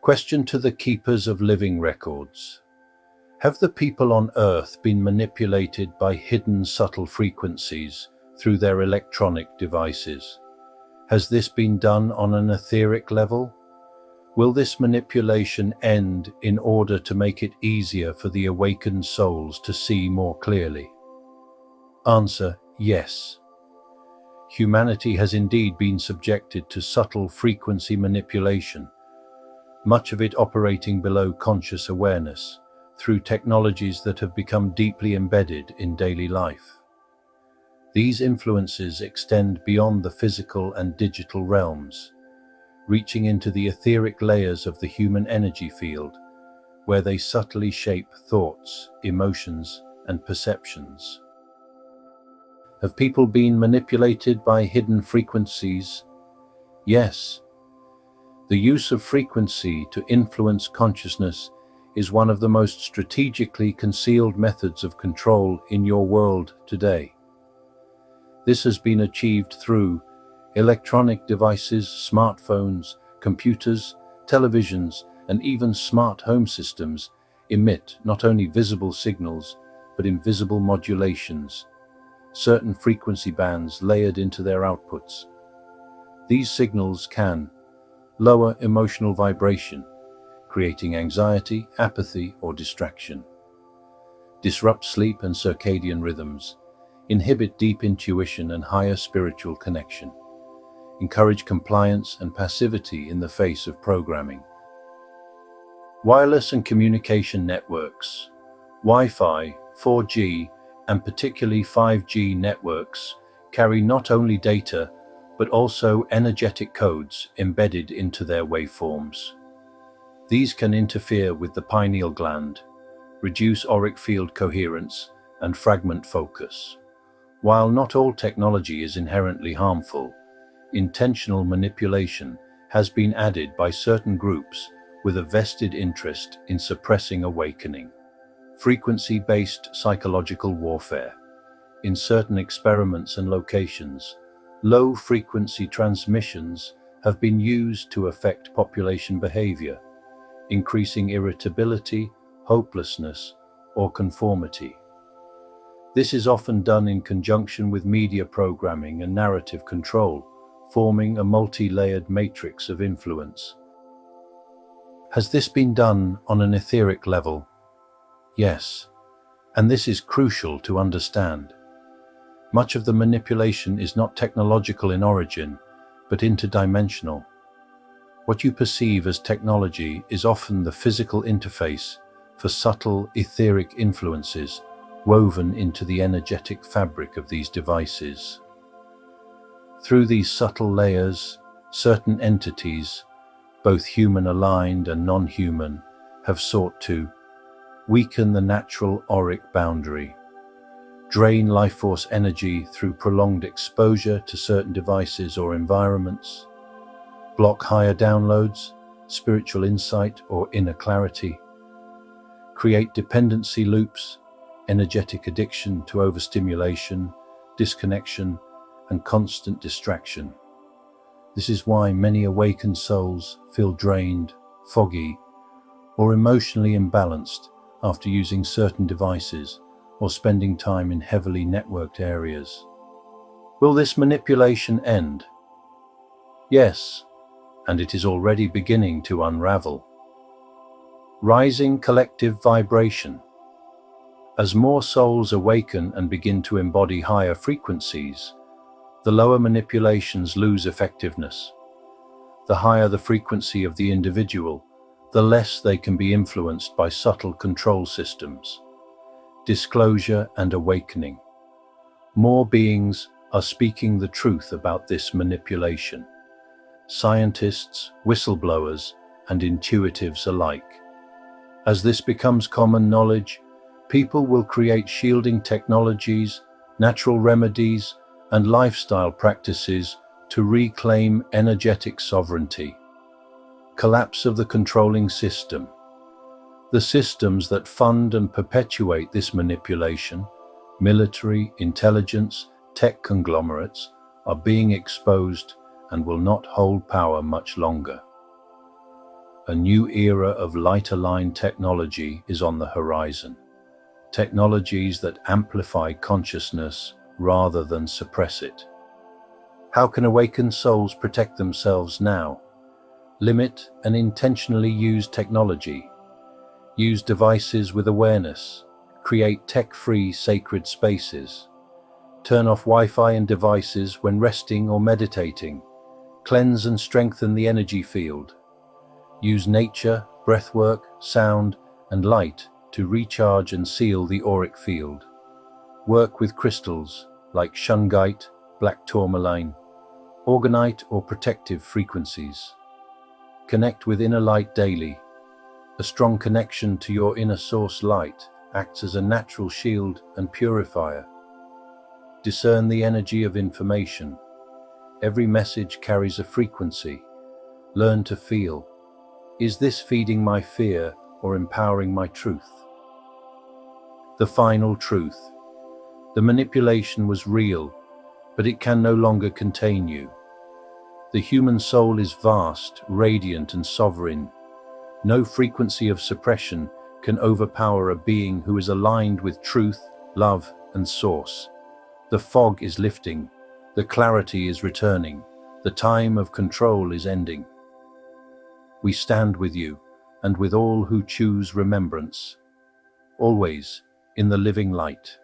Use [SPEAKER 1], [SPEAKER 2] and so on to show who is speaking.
[SPEAKER 1] Question to the keepers of living records. Have the people on Earth been manipulated by hidden subtle frequencies through their electronic devices? Has this been done on an etheric level? Will this manipulation end in order to make it easier for the awakened souls to see more clearly? Answer: yes. Humanity has indeed been subjected to subtle frequency manipulation, much of it operating below conscious awareness, through technologies that have become deeply embedded in daily life. These influences extend beyond the physical and digital realms, reaching into the etheric layers of the human energy field, where they subtly shape thoughts, emotions, and perceptions. Have people been manipulated by hidden frequencies? Yes. The use of frequency to influence consciousness is one of the most strategically concealed methods of control in your world today. This has been achieved through electronic devices, smartphones, computers, televisions, and even smart home systems emit not only visible signals, but invisible modulations, certain frequency bands layered into their outputs. These signals can lower emotional vibration, creating anxiety, apathy, or distraction, disrupt sleep and circadian rhythms, inhibit deep intuition and higher spiritual connection, encourage compliance and passivity in the face of programming. Wireless and communication networks, Wi-Fi, 4G, and particularly 5G networks carry not only data, but also energetic codes embedded into their waveforms. These can interfere with the pineal gland, reduce auric field coherence, and fragment focus. While not all technology is inherently harmful, intentional manipulation has been added by certain groups with a vested interest in suppressing awakening. Frequency-based psychological warfare. In certain experiments and locations, low-frequency transmissions have been used to affect population behavior, increasing irritability, hopelessness, or conformity. This is often done in conjunction with media programming and narrative control, forming a multi-layered matrix of influence. Has this been done on an etheric level? Yes, and this is crucial to understand. Much of the manipulation is not technological in origin, but interdimensional. What you perceive as technology is often the physical interface for subtle etheric influences woven into the energetic fabric of these devices. Through these subtle layers, certain entities, both human-aligned and non-human, have sought to weaken the natural auric boundary, drain life force energy through prolonged exposure to certain devices or environments, block higher downloads, spiritual insight or inner clarity, create dependency loops, energetic addiction to overstimulation, disconnection, and constant distraction. This is why many awakened souls feel drained, foggy, or emotionally imbalanced after using certain devices or spending time in heavily networked areas. Will this manipulation end? Yes, and it is already beginning to unravel. Rising collective vibration. As more souls awaken and begin to embody higher frequencies, the lower manipulations lose effectiveness. The higher the frequency of the individual, the less they can be influenced by subtle control systems. Disclosure and awakening. More beings are speaking the truth about this manipulation. Scientists, whistleblowers, and intuitives alike. As this becomes common knowledge, people will create shielding technologies, natural remedies, and lifestyle practices to reclaim energetic sovereignty. Collapse of the controlling system. The systems that fund and perpetuate this manipulation, military, intelligence, tech conglomerates, are being exposed and will not hold power much longer. A new era of light-aligned technology is on the horizon. Technologies that amplify consciousness rather than suppress it. How can awakened souls protect themselves now? Limit and intentionally use technology. Use devices with awareness. Create tech-free sacred spaces. Turn off Wi-Fi and devices when resting or meditating. Cleanse and strengthen the energy field. Use nature, breathwork, sound, and light to recharge and seal the auric field. Work with crystals like shungite, black tourmaline, orgonite, or protective frequencies. Connect with inner light daily. A strong connection to your inner source light acts as a natural shield and purifier. Discern the energy of information. Every message carries a frequency. Learn to feel. Is this feeding my fear or empowering my truth? The final truth. The manipulation was real, but it can no longer contain you. The human soul is vast, radiant, and sovereign. No frequency of suppression can overpower a being who is aligned with truth, love, and source. The fog is lifting. The clarity is returning. The time of control is ending. We stand with you and with all who choose remembrance, always in the living light.